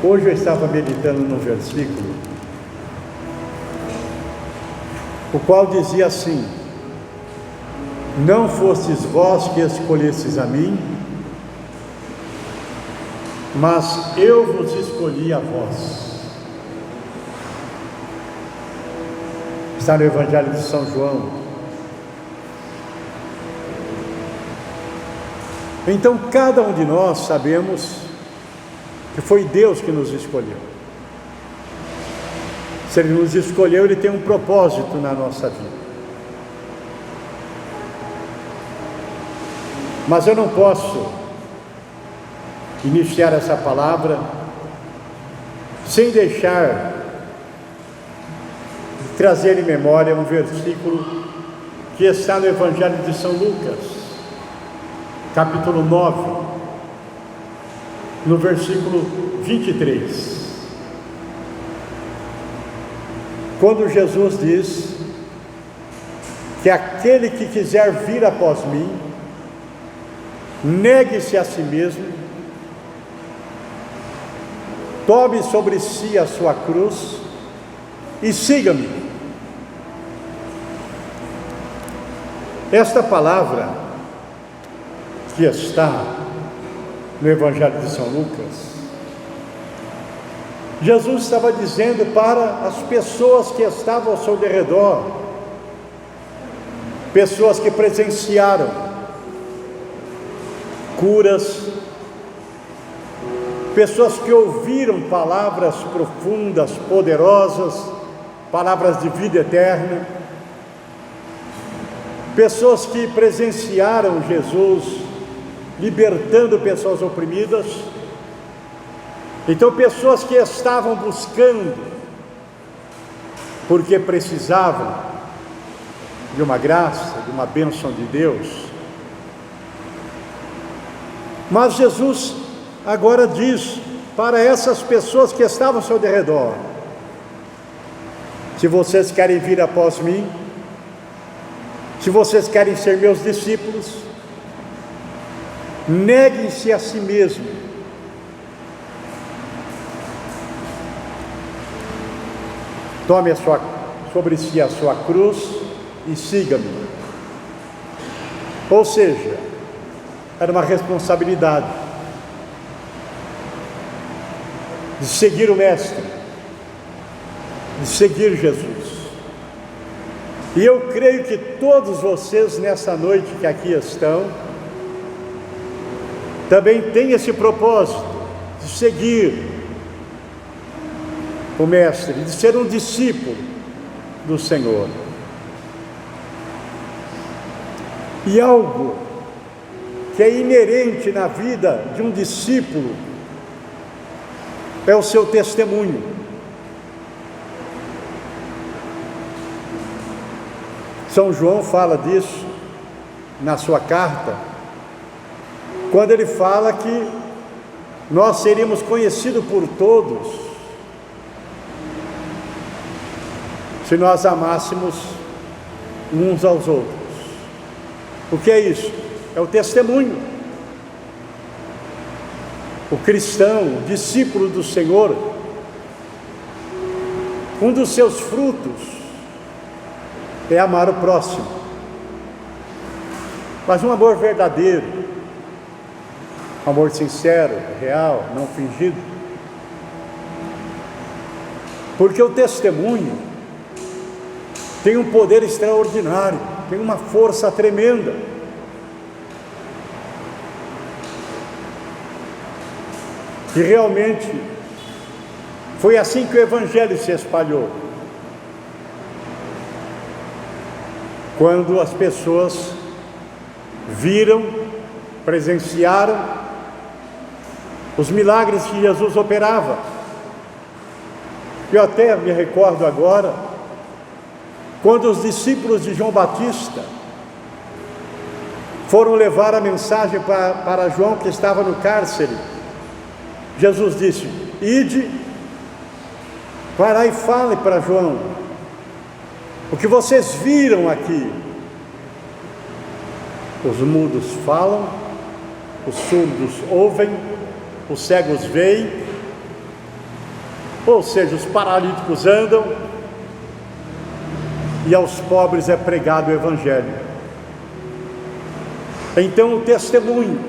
Hoje eu estava meditando num versículo, o qual dizia assim: não fostes vós que escolhestes a mim, mas eu vos escolhi a vós. Está no Evangelho de São João. Então cada um de nós sabemos que foi Deus que nos escolheu. Se Ele nos escolheu, Ele tem um propósito na nossa vida. Mas eu não posso iniciar essa palavra sem deixar de trazer em memória um versículo que está no Evangelho de São Lucas, capítulo 9, no versículo 23. Quando Jesus diz que aquele que quiser vir após mim, negue-se a si mesmo, tome sobre si a sua cruz e siga-me. Esta palavra que está no Evangelho de São Lucas, Jesus estava dizendo para as pessoas que estavam ao seu derredor, pessoas que presenciaram curas, pessoas que ouviram palavras profundas, poderosas, palavras de vida eterna, pessoas que presenciaram Jesus libertando pessoas oprimidas. Então, pessoas que estavam buscando, porque precisavam de uma graça, de uma bênção de Deus. Mas Jesus agora diz para essas pessoas que estavam ao seu derredor: se vocês querem vir após mim, se vocês querem ser meus discípulos, neguem-se a si mesmo, tome sobre si a sua cruz e siga-me. Ou seja, era uma responsabilidade de seguir o Mestre, de seguir Jesus. E eu creio que todos vocês nessa noite que aqui estão também têm esse propósito de seguir o Mestre, de ser um discípulo do Senhor. E algo que é inerente na vida de um discípulo é o seu testemunho. São João fala disso na sua carta, quando ele fala que nós seríamos conhecidos por todos se nós amássemos uns aos outros. O que é isso? É o testemunho. O cristão, o discípulo do Senhor, um dos seus frutos é amar o próximo, mas um amor verdadeiro, um amor sincero, real, não fingido. Porque o testemunho tem um poder extraordinário, tem uma força tremenda. E realmente foi assim que o Evangelho se espalhou. Quando as pessoas viram, presenciaram os milagres que Jesus operava. Eu até me recordo agora, quando os discípulos de João Batista foram levar a mensagem para João, que estava no cárcere, Jesus disse: ide, vai lá e fale para João o que vocês viram aqui. Os mudos falam, os surdos ouvem, os cegos veem, Ou seja, os paralíticos andam e aos pobres é pregado o Evangelho. Então o testemunho,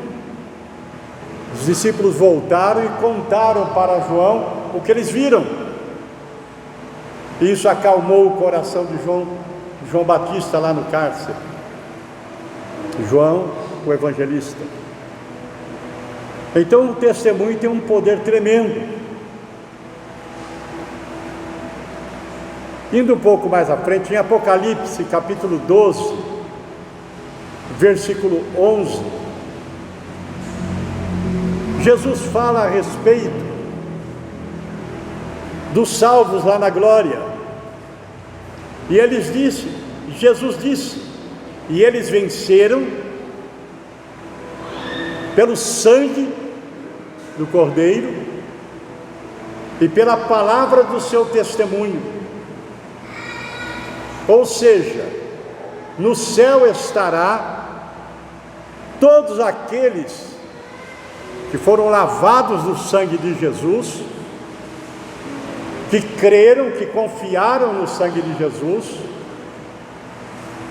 os discípulos voltaram e contaram para João o que eles viram. Isso acalmou o coração de João Batista lá no cárcere. João, o evangelista. Então o testemunho tem um poder tremendo. Indo um pouco mais à frente, em Apocalipse capítulo 12, versículo 11, Jesus fala a respeito dos salvos lá na glória. E Jesus disse, e eles venceram pelo sangue do Cordeiro e pela palavra do seu testemunho. Ou seja, no céu estará todos aqueles que foram lavados no sangue de Jesus, que creram, que confiaram no sangue de Jesus,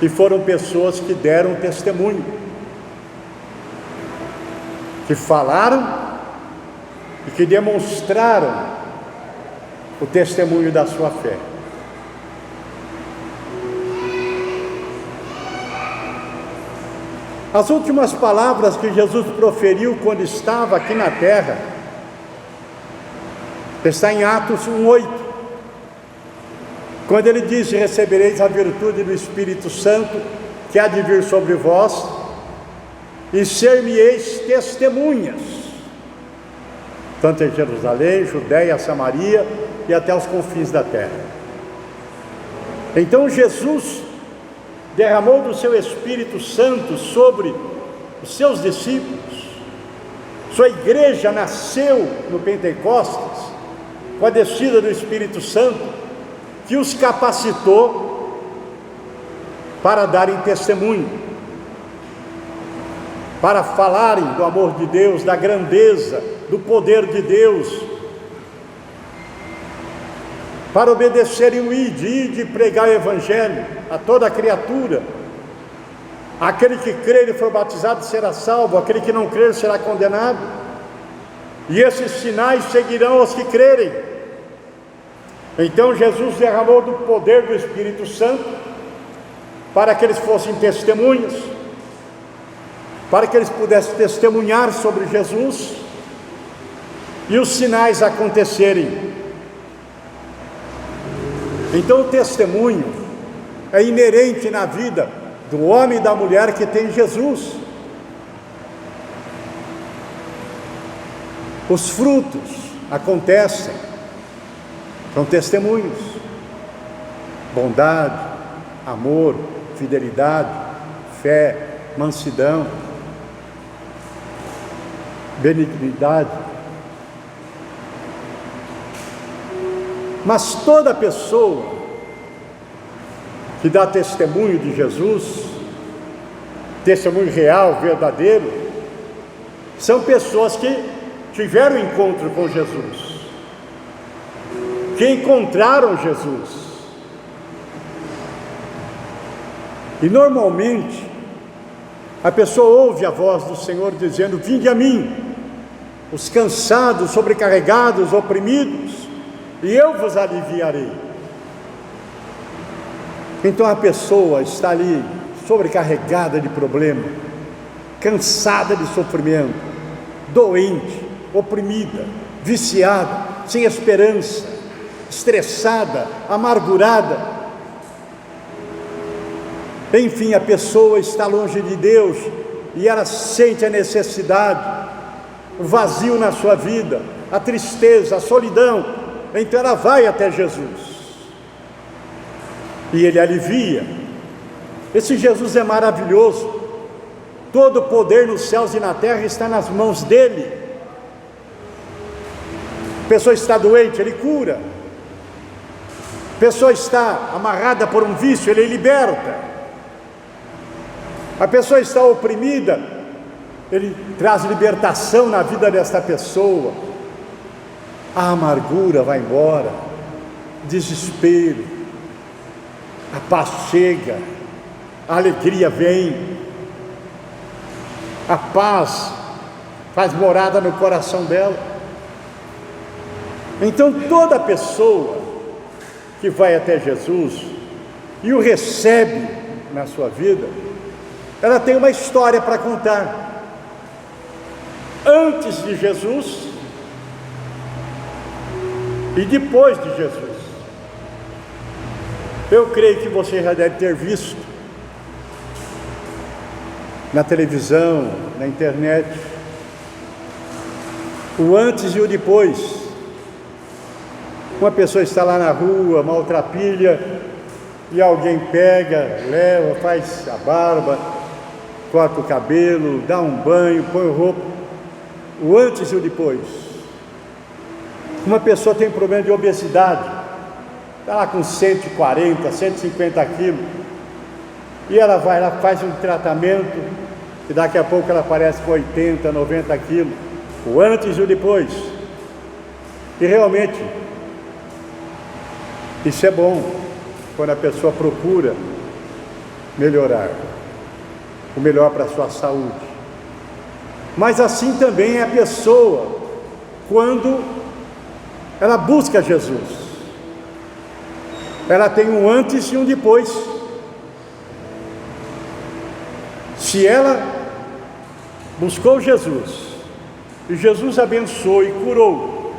e foram pessoas que deram testemunho, que falaram e que demonstraram o testemunho da sua fé. As últimas palavras que Jesus proferiu quando estava aqui na terra está em Atos 1:8, quando ele diz: recebereis a virtude do Espírito Santo que há de vir sobre vós, e ser-me-eis testemunhas, tanto em Jerusalém, Judeia, Samaria e até os confins da terra. Então Jesus derramou do seu Espírito Santo sobre os seus discípulos. Sua igreja nasceu no Pentecostes, com a descida do Espírito Santo, que os capacitou para darem testemunho, para falarem do amor de Deus, da grandeza, do poder de Deus, para obedecerem o ide e pregar o Evangelho a toda criatura. Aquele que crer e for batizado será salvo, aquele que não crer será condenado, e esses sinais seguirão aos que crerem. Então Jesus derramou do poder do Espírito Santo para que eles fossem testemunhas, para que eles pudessem testemunhar sobre Jesus e os sinais acontecerem. Então o testemunho é inerente na vida do homem e da mulher que tem Jesus. Os frutos acontecem, são testemunhos: bondade, amor, fidelidade, fé, mansidão, benignidade. Mas toda pessoa que dá testemunho de Jesus, testemunho real, verdadeiro, são pessoas que tiveram encontro com Jesus, que encontraram Jesus. E normalmente a pessoa ouve a voz do Senhor dizendo: vinde a mim, os cansados, sobrecarregados, oprimidos, e eu vos aliviarei. Então a pessoa está ali sobrecarregada de problema, cansada de sofrimento, doente, oprimida, viciada, sem esperança, estressada, amargurada. Enfim, a pessoa está longe de Deus e ela sente a necessidade, o vazio na sua vida, a tristeza, a solidão. Então ela vai até Jesus e Ele alivia. Esse Jesus é maravilhoso. Todo o poder nos céus e na terra está nas mãos dEle. A pessoa está doente, Ele cura. A pessoa está amarrada por um vício, Ele liberta. A pessoa está oprimida, Ele traz libertação na vida desta pessoa. a amargura vai embora, desespero, a paz chega, a alegria vem, a paz faz morada no coração dela. Então toda pessoa que vai até Jesus e o recebe na sua vida, ela tem uma história para contar. Antes de Jesus e depois de Jesus. Eu creio que você já deve ter visto na televisão, na internet, o antes e o depois. Uma pessoa está lá na rua, maltrapilha, e alguém pega, leva, faz a barba, corta o cabelo, dá um banho, põe roupa. O antes e o depois. Uma pessoa tem problema de obesidade, está lá com 140, 150 quilos, e ela vai lá, faz um tratamento, e daqui a pouco ela aparece com 80, 90 quilos. O antes e o depois. E realmente, isso é bom, quando a pessoa procura melhorar, o melhor para a sua saúde. Mas assim também é a pessoa, quando ela busca Jesus. Ela tem um antes e um depois. Se ela buscou Jesus, e Jesus abençoou e curou,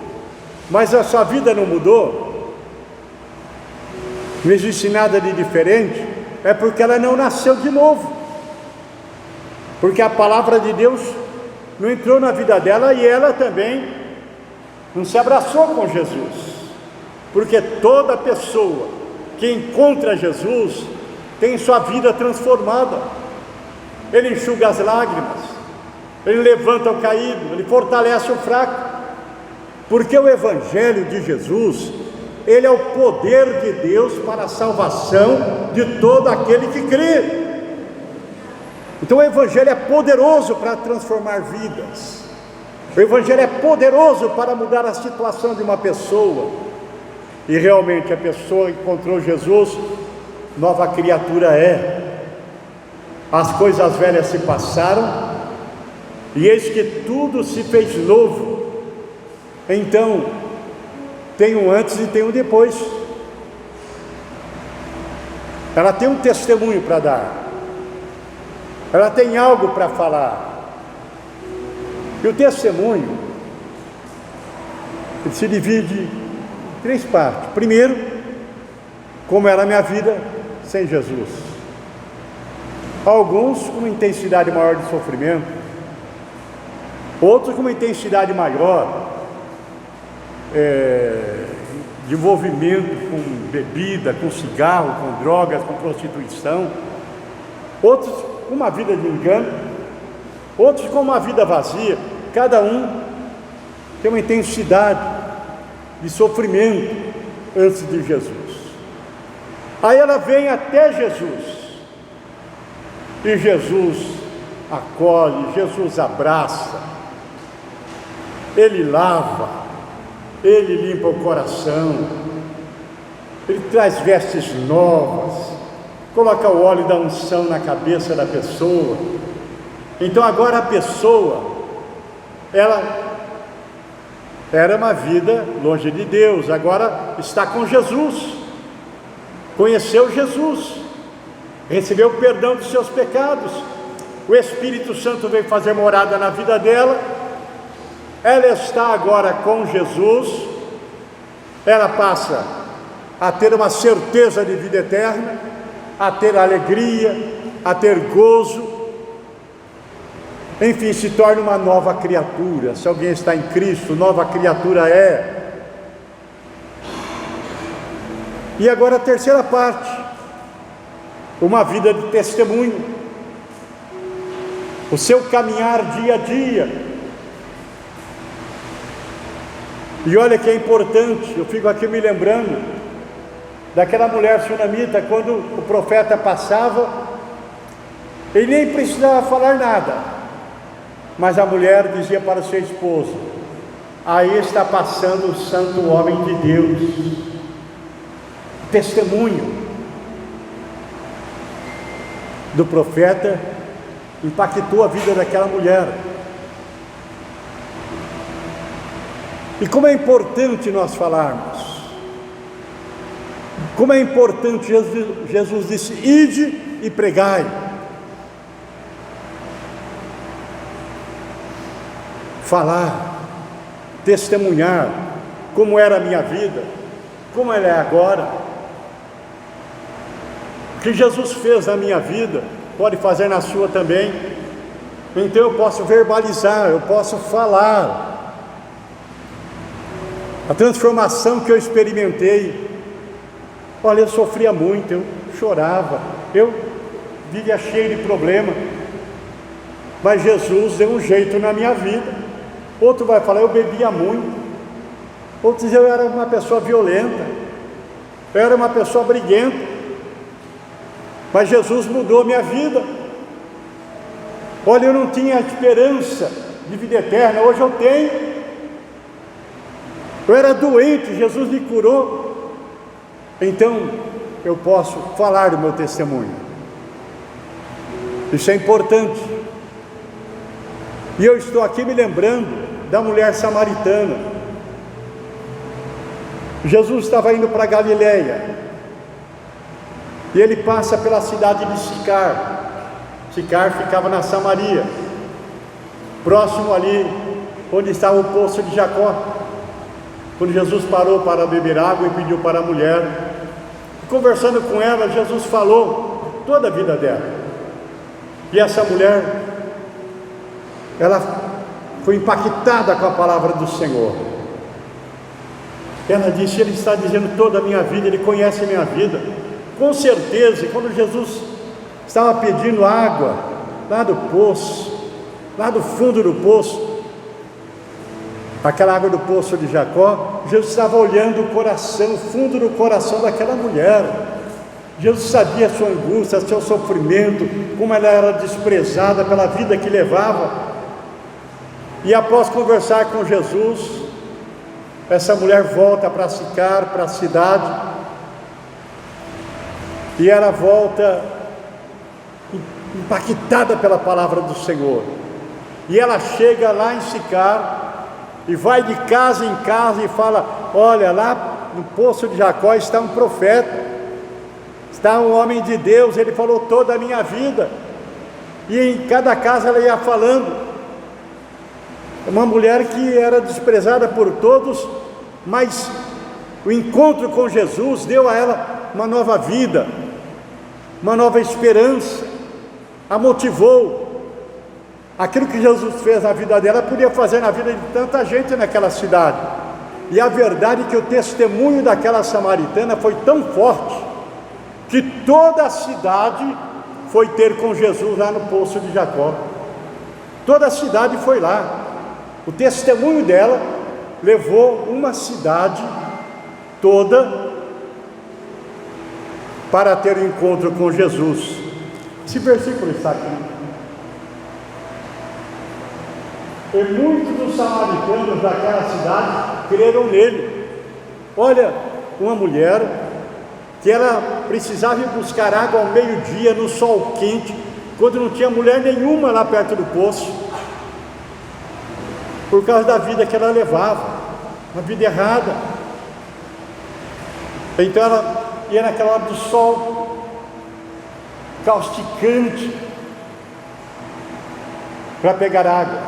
mas a sua vida não mudou, não existe nada de diferente, é porque ela não nasceu de novo, porque a palavra de Deus não entrou na vida dela e ela também não se abraçou com Jesus, porque toda pessoa que encontra Jesus tem sua vida transformada. Ele enxuga as lágrimas, ele levanta o caído, ele fortalece o fraco, porque o Evangelho de Jesus, ele é o poder de Deus para a salvação de todo aquele que crê. Então o Evangelho é poderoso para transformar vidas, o Evangelho é poderoso para mudar a situação de uma pessoa, e realmente a pessoa que encontrou Jesus, nova criatura é. As coisas velhas se passaram, e eis que tudo se fez novo. Então, tem um antes e tem um depois. Ela tem um testemunho para dar, ela tem algo para falar. E o testemunho, ele se divide em 3 partes. Primeiro, como era a minha vida sem Jesus. Alguns com uma intensidade maior de sofrimento, outros com uma intensidade maior de envolvimento com bebida, com cigarro, com drogas, com prostituição, outros com uma vida de engano, outros com uma vida vazia. Cada um tem uma intensidade de sofrimento antes de Jesus. Aí ela vem até Jesus, e Jesus acolhe, Jesus abraça, Ele lava, Ele limpa o coração, Ele traz vestes novas, coloca o óleo da unção na cabeça da pessoa. Então agora a pessoa, ela era uma vida longe de Deus, agora está com Jesus, conheceu Jesus, recebeu o perdão dos seus pecados, o Espírito Santo veio fazer morada na vida dela, ela está agora com Jesus, ela passa a ter uma certeza de vida eterna, a ter alegria, a ter gozo, enfim, se torna uma nova criatura. Se alguém está em Cristo, nova criatura é. E agora a terceira parte, uma vida de testemunho, o seu caminhar dia a dia. E olha que é importante, eu fico aqui me lembrando daquela mulher sunamita, quando o profeta passava, ele nem precisava falar nada, mas a mulher dizia para o seu esposo: Aí está passando o santo homem de Deus, testemunho do profeta, impactou a vida daquela mulher. E como é importante nós falarmos, como é importante, Jesus disse: ide e pregai. Falar, testemunhar como era a minha vida, como ela é agora. O que Jesus fez na minha vida, pode fazer na sua também. Então eu posso verbalizar, eu posso falar a transformação que eu experimentei. Olha, eu sofria muito, eu chorava, eu vivia cheio de problema, mas Jesus deu um jeito na minha vida. Outro vai falar: eu bebia muito. Outro diz: eu era uma pessoa violenta, eu era uma pessoa briguenta, mas Jesus mudou minha vida. Olha, eu não tinha esperança de vida eterna, hoje eu tenho. Eu era doente, Jesus me curou. Então eu posso falar do meu testemunho. Isso é importante. E eu estou aqui me lembrando da mulher samaritana. Jesus estava indo para Galileia, e ele passa pela cidade de Sicar. Sicar ficava na Samaria, próximo ali onde estava o poço de Jacó. Quando Jesus parou para beber água e pediu para a mulher, conversando com ela, Jesus falou toda a vida dela. E essa mulher, ela foi impactada com a palavra do Senhor. Ela disse: ele está dizendo toda a minha vida, ele conhece a minha vida. Com certeza, quando Jesus estava pedindo água lá do poço, lá do fundo do poço, aquela água do poço de Jacó, Jesus estava olhando o coração, o fundo do coração daquela mulher. Jesus sabia a sua angústia, seu sofrimento, como ela era desprezada pela vida que levava. E após conversar com Jesus, essa mulher volta para Sicar, para a cidade, e ela volta impactada pela palavra do Senhor. E ela chega lá em Sicar e vai de casa em casa e fala: olha, lá no poço de Jacó está um profeta, está um homem de Deus, ele falou toda a minha vida. E em cada casa ela ia falando. Uma mulher que era desprezada por todos, mas o encontro com Jesus deu a ela uma nova vida, uma nova esperança, a motivou. Aquilo que Jesus fez na vida dela, podia fazer na vida de tanta gente naquela cidade. E a verdade é que o testemunho daquela samaritana foi tão forte, que toda a cidade foi ter com Jesus lá no poço de Jacó. Toda a cidade foi lá. O testemunho dela levou uma cidade toda para ter um encontro com Jesus. Esse versículo está aqui. E muitos dos samaritanos daquela cidade creram nele. Olha, uma mulher que ela precisava ir buscar água ao meio-dia, no sol quente, quando não tinha mulher nenhuma lá perto do poço, por causa da vida que ela levava, uma vida errada. Então ela ia naquela hora do sol causticante para pegar água,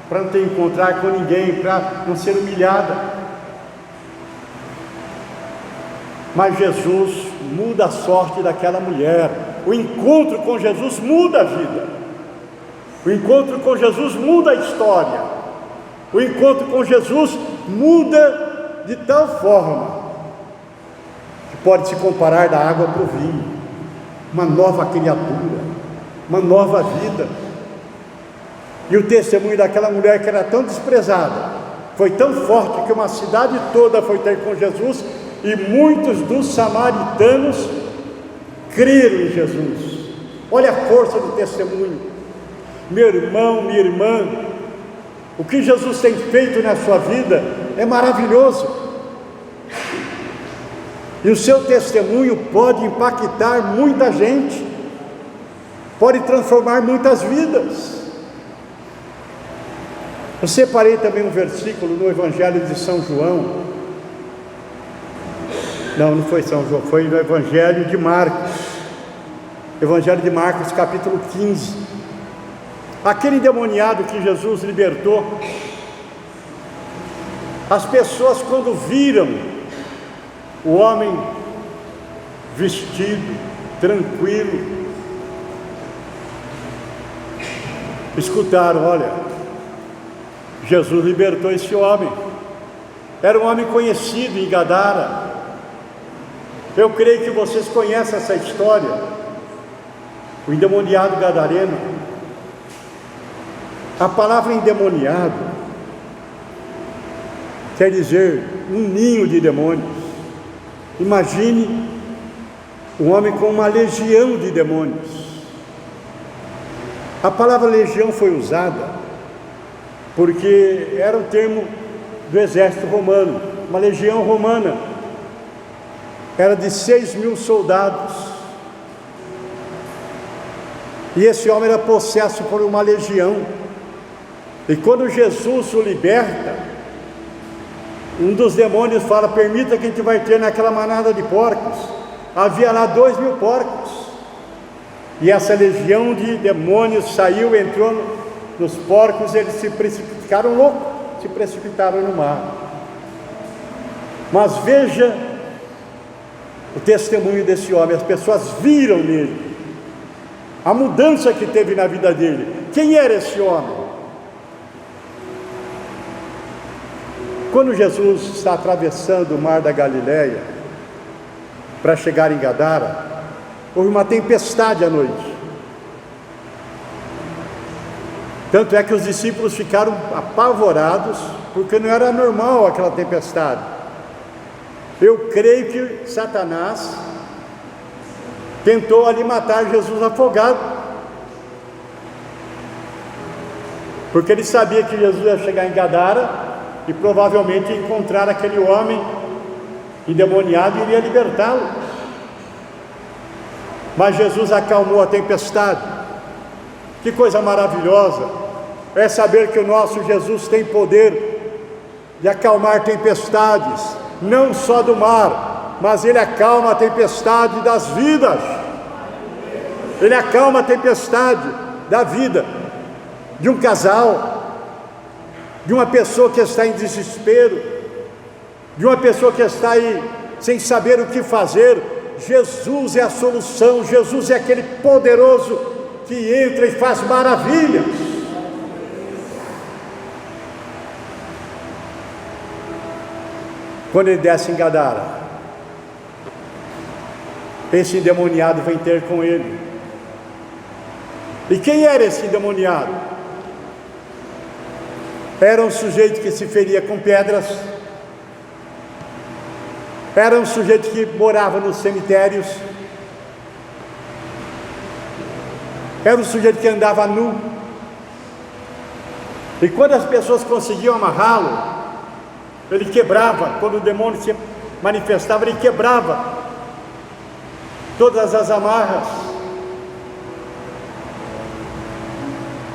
para não ter que encontrar com ninguém, para não ser humilhada. Mas Jesus muda a sorte daquela mulher. O encontro com Jesus muda a vida. O encontro com Jesus muda a história. O encontro com Jesus muda de tal forma que pode se comparar da água para o vinho. Uma nova criatura, uma nova vida. E o testemunho daquela mulher que era tão desprezada foi tão forte que uma cidade toda foi ter com Jesus, e muitos dos samaritanos creram em Jesus. Olha a força do testemunho. Meu irmão, minha irmã, O que Jesus tem feito na sua vida é maravilhoso. E o seu testemunho pode impactar muita gente, pode transformar muitas vidas. Eu separei também um versículo no Evangelho de São João. Não foi São João, foi no Evangelho de Marcos. Evangelho de Marcos, capítulo 15. Aquele endemoniado que Jesus libertou, as pessoas, quando viram o homem vestido, tranquilo, escutaram: olha, Jesus libertou esse homem. Era um homem conhecido em Gadara. Eu creio que vocês conhecem essa história. O endemoniado gadareno. A palavra endemoniado quer dizer um ninho de demônios. Imagine um homem com uma legião de demônios. A palavra legião foi usada porque era um termo do exército romano. Uma legião romana era de 6.000 soldados. E esse homem era possesso por uma legião. E quando Jesus o liberta, um dos demônios fala: permita que a gente vai ter naquela manada de porcos. Havia lá 2.000 porcos. E essa legião de demônios saiu, entrou nos porcos, eles se precipitaram loucos, se precipitaram no mar. Mas veja o testemunho desse homem. As pessoas viram nele a mudança que teve na vida dele. Quem era esse homem? Quando Jesus está atravessando o mar da Galileia para chegar em Gadara, houve uma tempestade à noite. Tanto é que os discípulos ficaram apavorados, porque não era normal aquela tempestade. Eu creio que Satanás tentou ali matar Jesus afogado, porque ele sabia que Jesus ia chegar em Gadara e provavelmente encontrar aquele homem endemoniado e iria libertá-lo. Mas Jesus acalmou a tempestade. Que coisa maravilhosa é saber que o nosso Jesus tem poder de acalmar tempestades, não só do mar, mas Ele acalma a tempestade das vidas. Ele acalma a tempestade da vida de um casal, de uma pessoa que está em desespero, de uma pessoa que está aí sem saber o que fazer. Jesus é a solução. Jesus é aquele poderoso que entra e faz maravilhas. Quando ele desce em Gadara, esse endemoniado vem ter com ele. E quem era esse endemoniado? Era um sujeito que se feria com pedras, era um sujeito que morava nos cemitérios, era um sujeito que andava nu. E quando as pessoas conseguiam amarrá-lo, ele quebrava. Quando o demônio se manifestava, ele quebrava todas as amarras.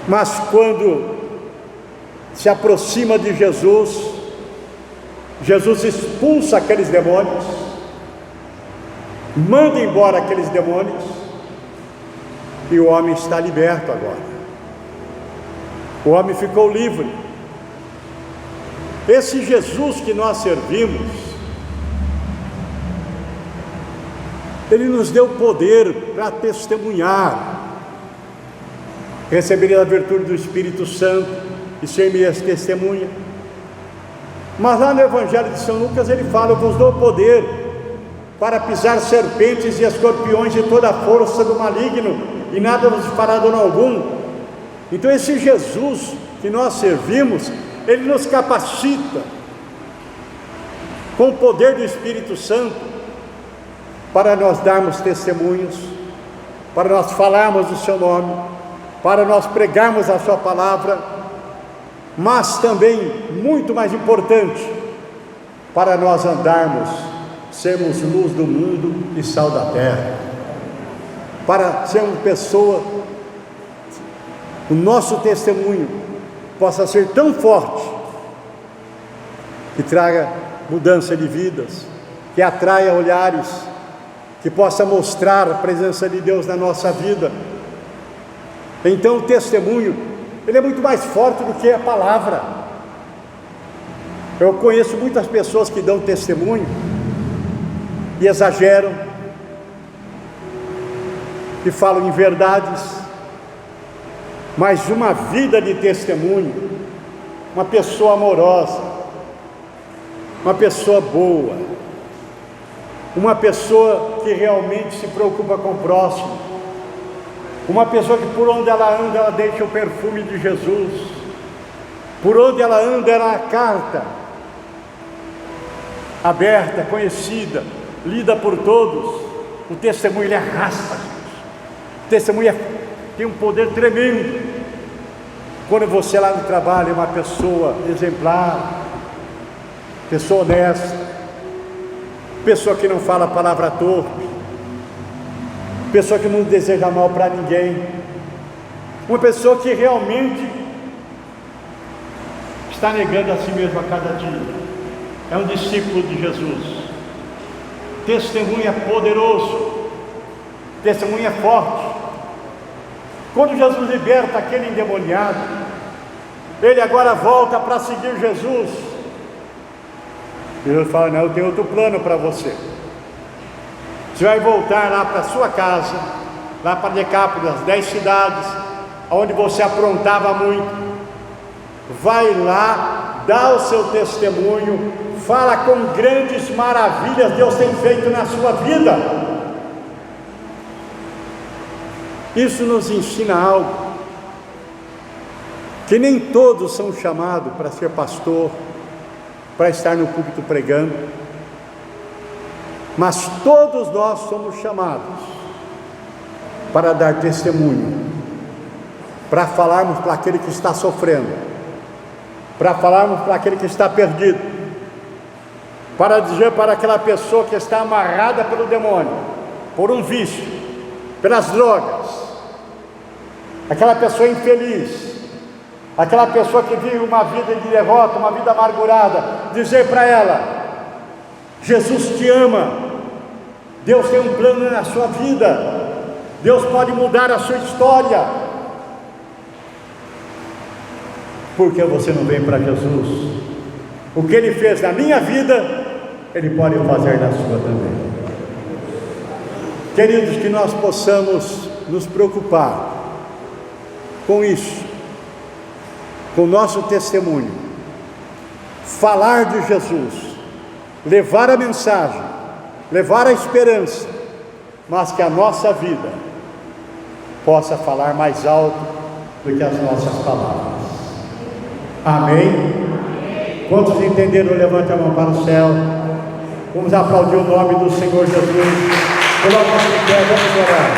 Mas quando se aproxima de Jesus, Jesus expulsa aqueles demônios, manda embora aqueles demônios, e o homem está liberto agora. O homem ficou livre. Esse Jesus que nós servimos, Ele nos deu poder para testemunhar, receber a virtude do Espírito Santo e ser minhas testemunhas. Mas lá no Evangelho de São Lucas ele fala: eu vos dou poder para pisar serpentes e escorpiões e toda a força do maligno, e nada vos fará dano algum. Então esse Jesus que nós servimos, ele nos capacita com o poder do Espírito Santo para nós darmos testemunhos, para nós falarmos o seu nome, para nós pregarmos a sua palavra. mas também, muito mais importante, para nós andarmos, sermos luz do mundo e sal da terra, para sermos pessoa, o nosso testemunho possa ser tão forte, que traga mudança de vidas, que atraia olhares, que possa mostrar a presença de Deus na nossa vida. Então o testemunho, ele é muito mais forte do que a palavra. Eu conheço muitas pessoas que dão testemunho e exageram, e falam em verdades, mas uma vida de testemunho, uma pessoa amorosa, uma pessoa boa, uma pessoa que realmente se preocupa com o próximo, uma pessoa que por onde ela anda, ela deixa o perfume de Jesus, por onde ela anda, ela é a carta aberta, conhecida, lida por todos. O testemunho, ele arrasta, o testemunho tem um poder tremendo. Quando você lá no trabalho é uma pessoa exemplar, pessoa honesta, pessoa que não fala palavra torpe, pessoa que não deseja mal para ninguém, uma pessoa que realmente está negando a si mesmo a cada dia, é um discípulo de Jesus. Testemunho é poderoso, testemunho é forte. Quando Jesus liberta aquele endemoniado, ele agora volta para seguir Jesus. Jesus fala: não, eu tenho outro plano para você. Você vai voltar lá para sua casa, lá para Decápolis, as 10 cidades, onde você aprontava muito. Vai lá, dá o seu testemunho, fala com grandes maravilhas Deus tem feito na sua vida. Isso nos ensina algo, que nem todos são chamados para ser pastor, para estar no púlpito pregando, mas todos nós somos chamados para dar testemunho, para falarmos para aquele que está sofrendo, para falarmos para aquele que está perdido, para dizer para aquela pessoa que está amarrada pelo demônio, por um vício, pelas drogas, aquela pessoa infeliz, aquela pessoa que vive uma vida de derrota, uma vida amargurada, dizer para ela: Jesus te ama, Deus tem um plano na sua vida, Deus pode mudar a sua história. Por que você não vem para Jesus? O que Ele fez na minha vida, Ele pode fazer na sua também. Queridos, que nós possamos nos preocupar com isso, com o nosso testemunho, falar de Jesus, levar a mensagem, levar a esperança, mas que a nossa vida possa falar mais alto do que as nossas palavras. Amém? Quantos entenderam? Levante a mão para o céu. Vamos aplaudir o nome do Senhor Jesus. Coloque-se em pé, vamos orar.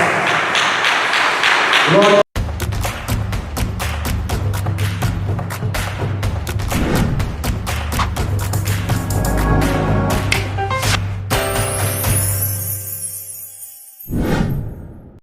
Glória